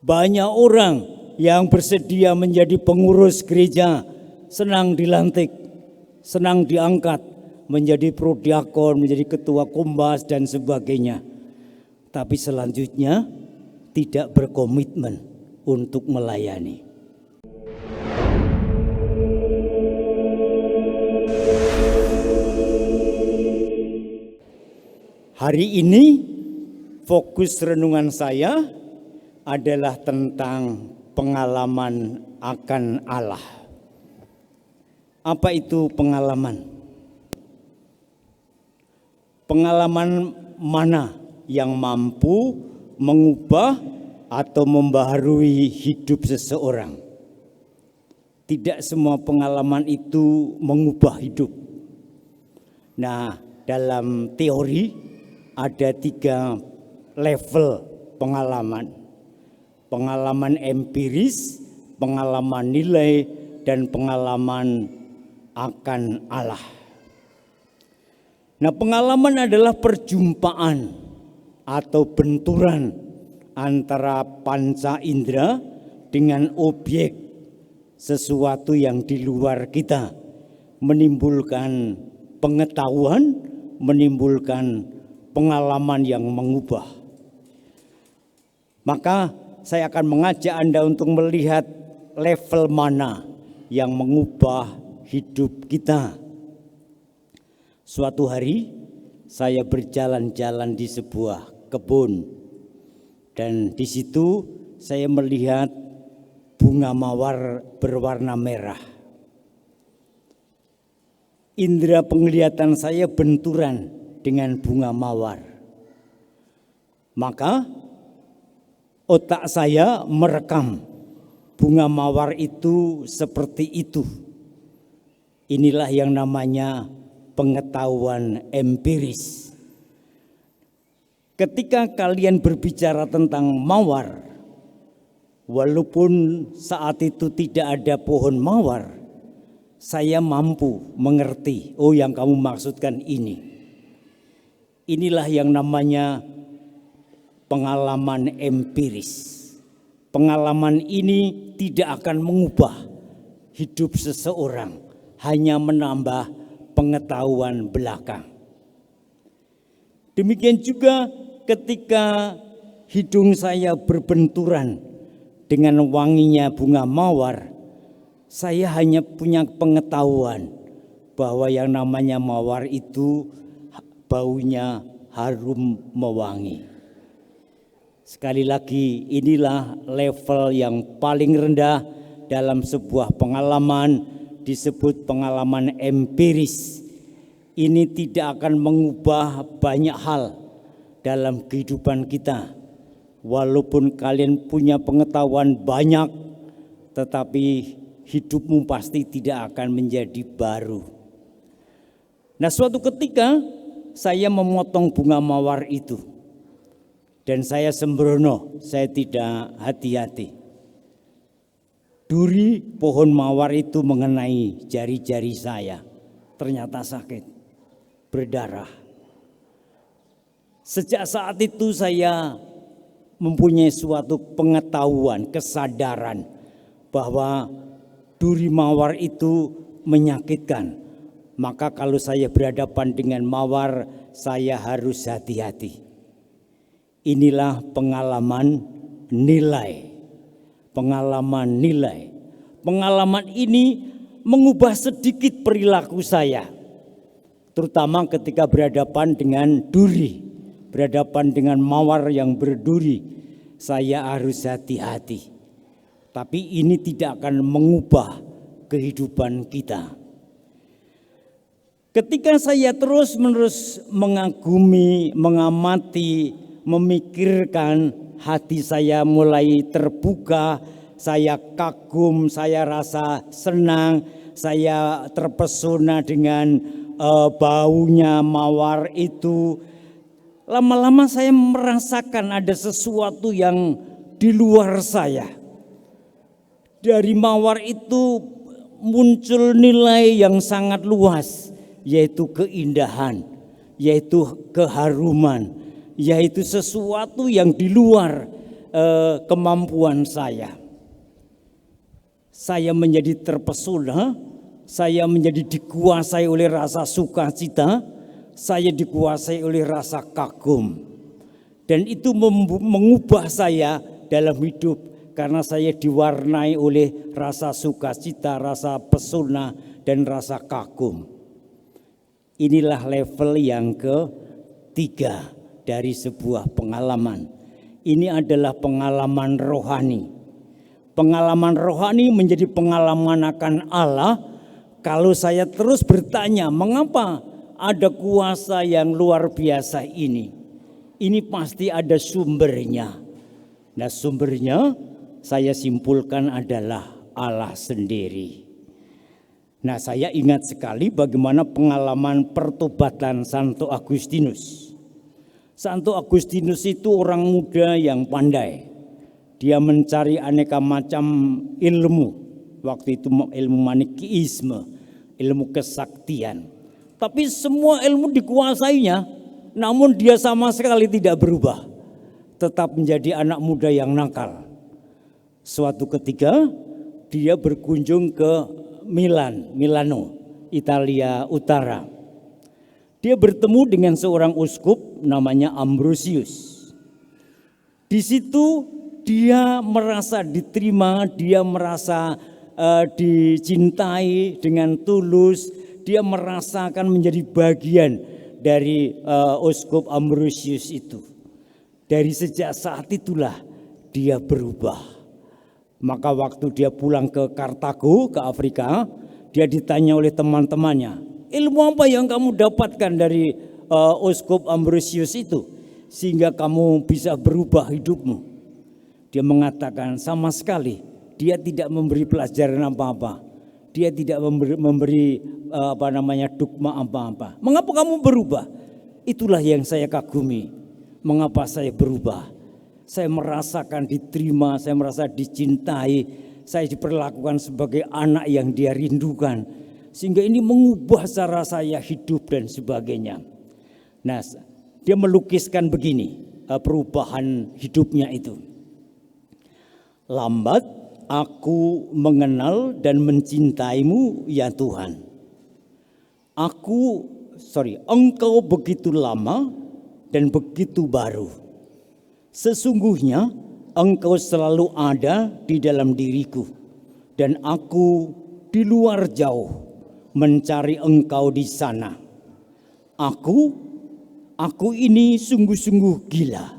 Banyak orang yang bersedia menjadi pengurus gereja, senang dilantik, senang diangkat menjadi prodiakon, menjadi ketua kombas dan sebagainya. Tapi selanjutnya tidak berkomitmen untuk melayani. Hari ini fokus renungan saya adalah tentang pengalaman akan Allah. Apa itu pengalaman? Pengalaman mana yang mampu mengubah atau membaharui hidup seseorang? Tidak semua pengalaman itu mengubah hidup. Nah, dalam teori ada 3 level pengalaman. Pengalaman empiris, pengalaman nilai, dan pengalaman akan Allah. Nah, pengalaman adalah perjumpaan atau benturan antara panca indera dengan objek, sesuatu yang di luar kita, menimbulkan pengetahuan, menimbulkan pengalaman yang mengubah. Maka saya akan mengajak Anda untuk melihat level mana yang mengubah hidup kita. Suatu hari saya berjalan-jalan di sebuah kebun dan di situ saya melihat bunga mawar berwarna merah. Indera penglihatan saya benturan dengan bunga mawar. Maka otak saya merekam bunga mawar itu seperti itu. Inilah yang namanya pengetahuan empiris. Ketika kalian berbicara tentang mawar, walaupun saat itu tidak ada pohon mawar, saya mampu mengerti, oh yang kamu maksudkan ini. Inilah yang namanya pengalaman empiris. Pengalaman ini tidak akan mengubah hidup seseorang, hanya menambah pengetahuan belakang. Demikian juga ketika hidung saya berbenturan dengan wanginya bunga mawar, saya hanya punya pengetahuan bahwa yang namanya mawar itu baunya harum mewangi. Sekali lagi, inilah level yang paling rendah dalam sebuah pengalaman, disebut pengalaman empiris. Ini tidak akan mengubah banyak hal dalam kehidupan kita. Walaupun kalian punya pengetahuan banyak, tetapi hidupmu pasti tidak akan menjadi baru. Nah, suatu ketika saya memotong bunga mawar itu. Dan saya sembrono, saya tidak hati-hati. Duri pohon mawar itu mengenai jari-jari saya. Ternyata sakit, berdarah. Sejak saat itu saya mempunyai suatu pengetahuan, kesadaran bahwa duri mawar itu menyakitkan. Maka kalau saya berhadapan dengan mawar, saya harus hati-hati. Inilah pengalaman nilai. Pengalaman nilai. Pengalaman ini mengubah sedikit perilaku saya. Terutama ketika berhadapan dengan duri. Berhadapan dengan mawar yang berduri. Saya harus hati-hati. Tapi ini tidak akan mengubah kehidupan kita. Ketika saya terus-menerus mengagumi, mengamati, memikirkan, hati saya mulai terbuka, saya kagum, saya rasa senang, saya terpesona dengan baunya mawar itu. Lama-lama saya merasakan ada sesuatu yang di luar saya. Dari mawar itu muncul nilai yang sangat luas, yaitu keindahan, yaitu keharuman, yaitu sesuatu yang di luar kemampuan saya. Saya menjadi terpesona, saya menjadi dikuasai oleh rasa sukacita, saya dikuasai oleh rasa kagum. Dan itu mengubah saya dalam hidup karena saya diwarnai oleh rasa sukacita, rasa pesona, dan rasa kagum. Inilah level yang ketiga dari sebuah pengalaman. Ini adalah pengalaman rohani. Pengalaman rohani menjadi pengalaman akan Allah. Kalau saya terus bertanya, mengapa ada kuasa yang luar biasa ini? Ini pasti ada sumbernya. Nah, sumbernya saya simpulkan adalah Allah sendiri. Nah, saya ingat sekali bagaimana pengalaman pertobatan Santo Agustinus. Santo Agustinus itu orang muda yang pandai. Dia mencari aneka macam ilmu. Waktu itu ilmu manikiisme, ilmu kesaktian. Tapi semua ilmu dikuasainya, namun dia sama sekali tidak berubah. Tetap menjadi anak muda yang nakal. Suatu ketika dia berkunjung ke Milano, Italia Utara. Dia bertemu dengan seorang uskup namanya Ambrosius. Di situ dia merasa diterima, dia merasa dicintai dengan tulus, dia merasakan menjadi bagian dari uskup Ambrosius itu. Dari sejak saat itulah dia berubah. Maka waktu dia pulang ke Kartago, ke Afrika, dia ditanya oleh teman-temannya, ilmu apa yang kamu dapatkan dari uskup Ambrosius itu sehingga kamu bisa berubah hidupmu? Dia mengatakan sama sekali dia tidak memberi pelajaran apa-apa. Dia tidak memberi dogma apa-apa. Mengapa kamu berubah? Itulah yang saya kagumi. Mengapa saya berubah? Saya merasakan diterima, saya merasa dicintai, saya diperlakukan sebagai anak yang dia rindukan. Sehingga ini mengubah cara saya hidup dan sebagainya. Nah, dia melukiskan begini perubahan hidupnya itu. Lambat aku mengenal dan mencintaimu ya Tuhan. Engkau begitu lama dan begitu baru. Sesungguhnya engkau selalu ada di dalam diriku dan aku di luar jauh mencari engkau di sana. Aku ini sungguh-sungguh gila,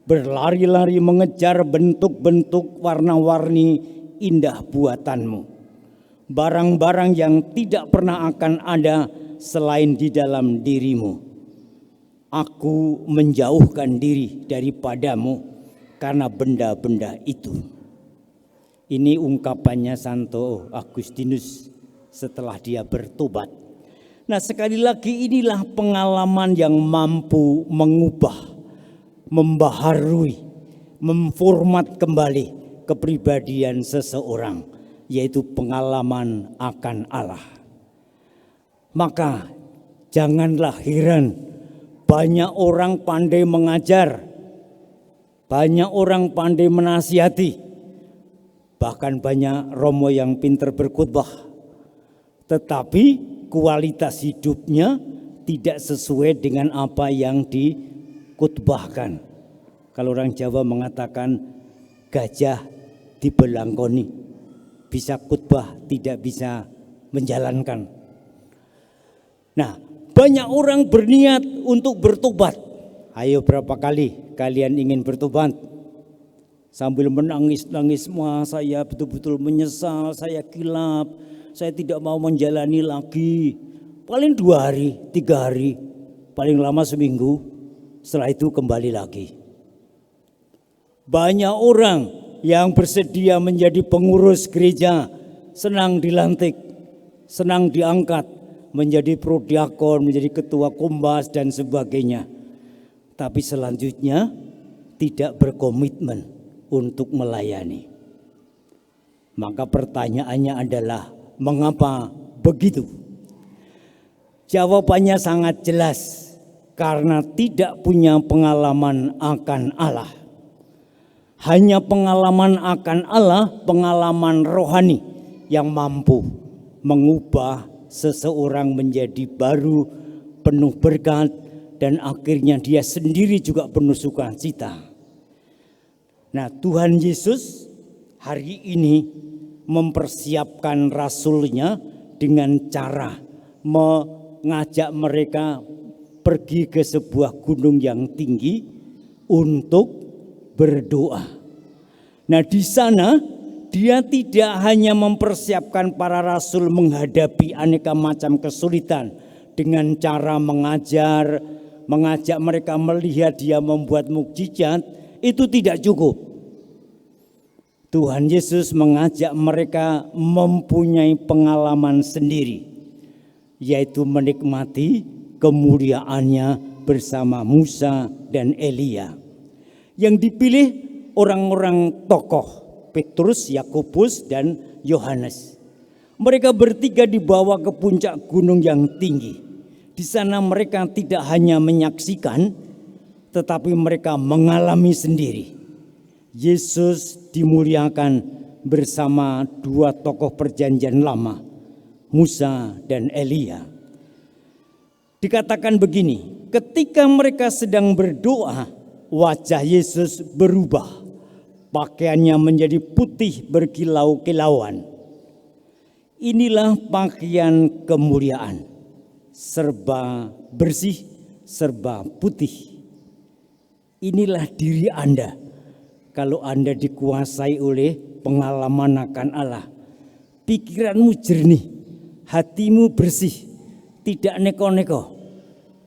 berlari-lari mengejar bentuk-bentuk warna-warni indah buatanmu. Barang-barang yang tidak pernah akan ada selain di dalam dirimu. Aku menjauhkan diri daripadamu karena benda-benda itu. Ini ungkapannya Santo Agustinus setelah dia bertobat. Nah, sekali lagi inilah pengalaman yang mampu mengubah, membaharui, memformat kembali kepribadian seseorang, yaitu pengalaman akan Allah. Maka janganlah heran banyak orang pandai mengajar, banyak orang pandai menasihati, bahkan banyak romo yang pintar berkhotbah. Tetapi kualitas hidupnya tidak sesuai dengan apa yang dikhotbahkan. Kalau orang Jawa mengatakan gajah dibelangkoni, bisa khotbah tidak bisa menjalankan. Nah, banyak orang berniat untuk bertobat. Ayo, berapa kali kalian ingin bertobat? Sambil menangis-nangis, saya betul-betul menyesal, saya kilap, saya tidak mau menjalani lagi. Paling 2 hari, 3 hari, paling lama seminggu, setelah itu kembali lagi. Banyak orang yang bersedia menjadi pengurus gereja, senang dilantik, senang diangkat, menjadi prodiakon, menjadi ketua kombas dan sebagainya. Tapi selanjutnya tidak berkomitmen untuk melayani. Maka pertanyaannya adalah mengapa begitu? Jawabannya sangat jelas, karena tidak punya pengalaman akan Allah. Hanya pengalaman akan Allah, pengalaman rohani yang mampu mengubah seseorang menjadi baru, penuh berkat, dan akhirnya dia sendiri juga penuh sukacita. Nah, Tuhan Yesus hari ini mempersiapkan rasulnya dengan cara mengajak mereka pergi ke sebuah gunung yang tinggi untuk berdoa. Nah, di sana dia tidak hanya mempersiapkan para rasul menghadapi aneka macam kesulitan dengan cara mengajak mereka melihat dia membuat mukjizat, itu tidak cukup. Tuhan Yesus mengajak mereka mempunyai pengalaman sendiri, yaitu menikmati kemuliaannya bersama Musa dan Elia. Yang dipilih orang-orang tokoh, Petrus, Yakobus, dan Yohanes. Mereka bertiga dibawa ke puncak gunung yang tinggi. Di sana mereka tidak hanya menyaksikan, tetapi mereka mengalami sendiri. Yesus dimuliakan bersama dua tokoh perjanjian lama, Musa dan Elia. Dikatakan begini, ketika mereka sedang berdoa, wajah Yesus berubah, pakaiannya menjadi putih berkilau-kilauan. Inilah pakaian kemuliaan, serba bersih, serba putih. Inilah diri Anda kalau Anda dikuasai oleh pengalaman akan Allah. Pikiranmu jernih, hatimu bersih, tidak neko-neko,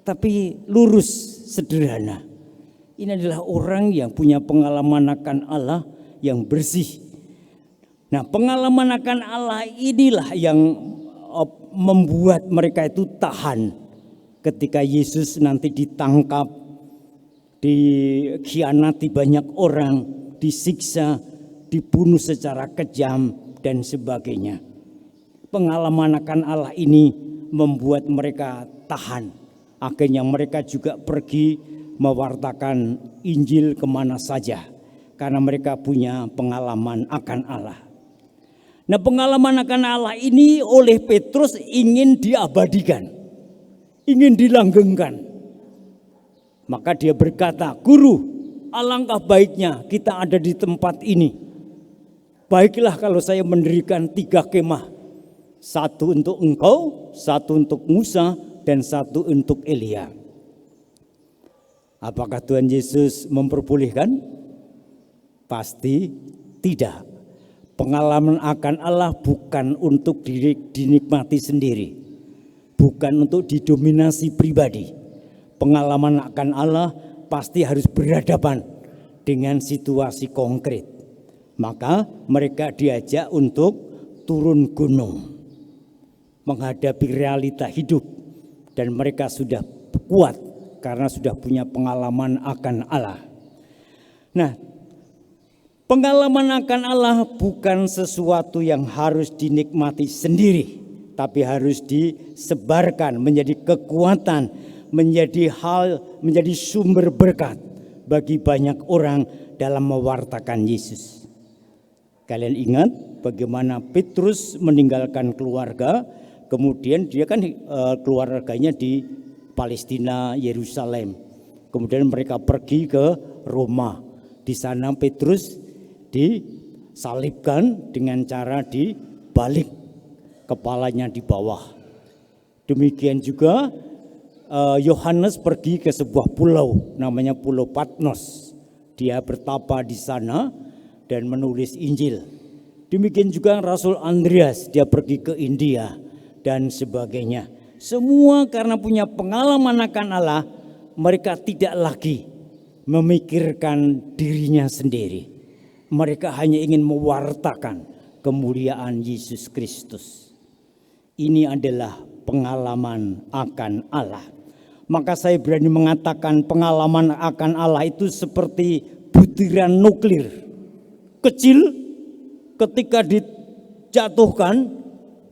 tapi lurus, sederhana. Ini adalah orang yang punya pengalaman akan Allah yang bersih. Nah, pengalaman akan Allah inilah yang membuat mereka itu tahan ketika Yesus nanti ditangkap, dikhianati banyak orang, disiksa, dibunuh secara kejam dan sebagainya. Pengalaman akan Allah ini membuat mereka tahan. Akhirnya mereka juga pergi mewartakan Injil kemana saja, karena mereka punya pengalaman akan Allah. Nah, pengalaman akan Allah ini oleh Petrus ingin diabadikan, ingin dilanggengkan. Maka dia berkata, "Guru, alangkah baiknya kita ada di tempat ini. Baiklah kalau saya mendirikan 3 kemah, 1 untuk engkau, 1 untuk Musa, dan 1 untuk Elia." Apakah Tuhan Yesus memperbolehkan? Pasti tidak. Pengalaman akan Allah bukan untuk dinikmati sendiri, bukan untuk didominasi pribadi. Pengalaman akan Allah pasti harus berhadapan dengan situasi konkret. Maka mereka diajak untuk turun gunung, menghadapi realita hidup, dan mereka sudah kuat karena sudah punya pengalaman akan Allah. Nah, pengalaman akan Allah bukan sesuatu yang harus dinikmati sendiri, tapi harus disebarkan menjadi kekuatan, menjadi sumber berkat bagi banyak orang dalam mewartakan Yesus. Kalian ingat bagaimana Petrus meninggalkan keluarga, kemudian dia kan keluarganya di Palestina, Yerusalem. Kemudian mereka pergi ke Roma. Di sana Petrus disalibkan dengan cara dibalik, kepalanya di bawah. Demikian juga Yohanes pergi ke sebuah pulau namanya Pulau Patmos. Dia bertapa di sana dan menulis Injil. Demikian juga Rasul Andreas, dia pergi ke India dan sebagainya. Semua karena punya pengalaman akan Allah, mereka tidak lagi memikirkan dirinya sendiri. Mereka hanya ingin mewartakan kemuliaan Yesus Kristus. Ini adalah pengalaman akan Allah. Maka saya berani mengatakan pengalaman akan Allah itu seperti butiran nuklir. Kecil, ketika dijatuhkan,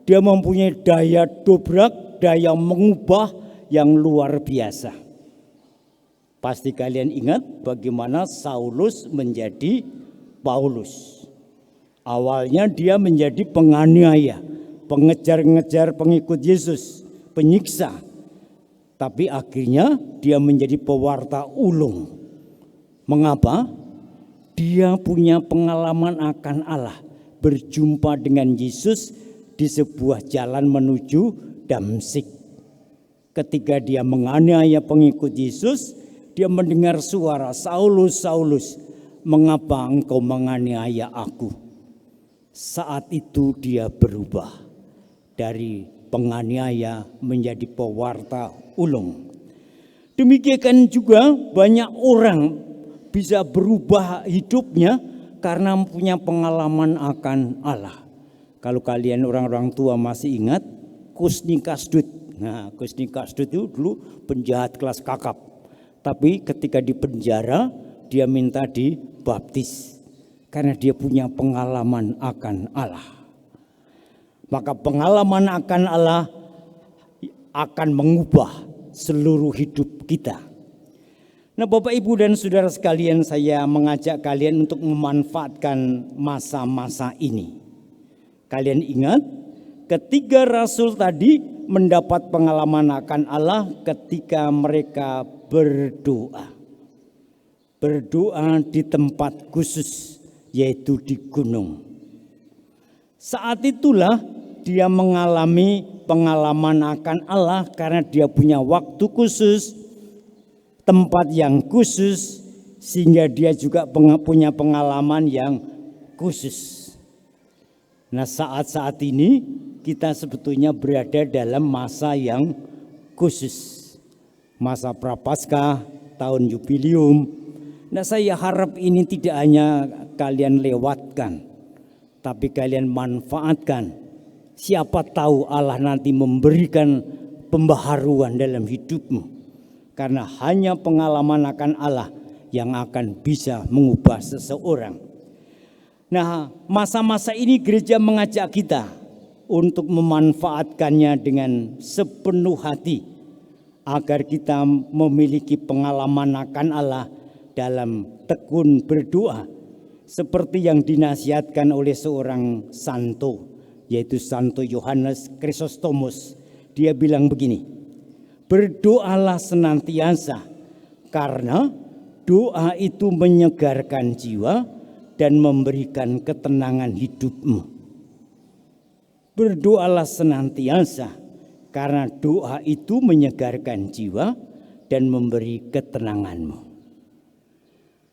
dia mempunyai daya dobrak, daya mengubah yang luar biasa. Pasti kalian ingat bagaimana Saulus menjadi Paulus. Awalnya dia menjadi penganiaya, pengejar-ngejar pengikut Yesus, penyiksa. Tapi akhirnya dia menjadi pewarta ulung. Mengapa? Dia punya pengalaman akan Allah, berjumpa dengan Yesus di sebuah jalan menuju Damsyik. Ketika dia menganiaya pengikut Yesus, dia mendengar suara, "Saulus, Saulus, mengapa engkau menganiaya aku?" Saat itu dia berubah dari penganiaya menjadi pewarta ulung. Demikian juga banyak orang bisa berubah hidupnya karena punya pengalaman akan Allah. Kalau kalian orang-orang tua masih ingat Kusni Kasdut. Nah, Kusni Kasdut itu dulu penjahat kelas kakap. Tapi ketika di penjara dia minta dibaptis karena dia punya pengalaman akan Allah. Maka pengalaman akan Allah akan mengubah seluruh hidup kita. Nah, Bapak, Ibu, dan saudara sekalian, saya mengajak kalian untuk memanfaatkan masa-masa ini. Kalian ingat ketiga rasul tadi mendapat pengalaman akan Allah ketika mereka berdoa. Berdoa di tempat khusus, yaitu di gunung. Saat itulah dia mengalami pengalaman akan Allah karena dia punya waktu khusus, tempat yang khusus, sehingga dia juga punya pengalaman yang khusus. Nah, saat-saat ini kita sebetulnya berada dalam masa yang khusus. Masa Prapaskah, tahun jubilium. Nah, saya harap ini tidak hanya kalian lewatkan, tapi kalian manfaatkan. Siapa tahu Allah nanti memberikan pembaharuan dalam hidupmu. Karena hanya pengalaman akan Allah yang akan bisa mengubah seseorang. Nah, masa-masa ini gereja mengajak kita untuk memanfaatkannya dengan sepenuh hati agar kita memiliki pengalaman akan Allah dalam tekun berdoa seperti yang dinasihatkan oleh seorang santo, yaitu Santo Yohanes Chrysostomus. Dia bilang begini, "Berdoalah senantiasa karena doa itu menyegarkan jiwa dan memberikan ketenangan hidupmu." Berdoalah senantiasa karena doa itu menyegarkan jiwa dan memberi ketenanganmu.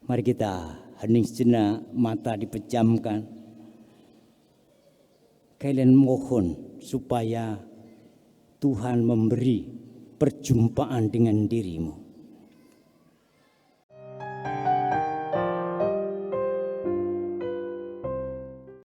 Mari kita hening sejenak, mata dipejamkan. Kalian mohon supaya Tuhan memberi perjumpaan dengan dirimu.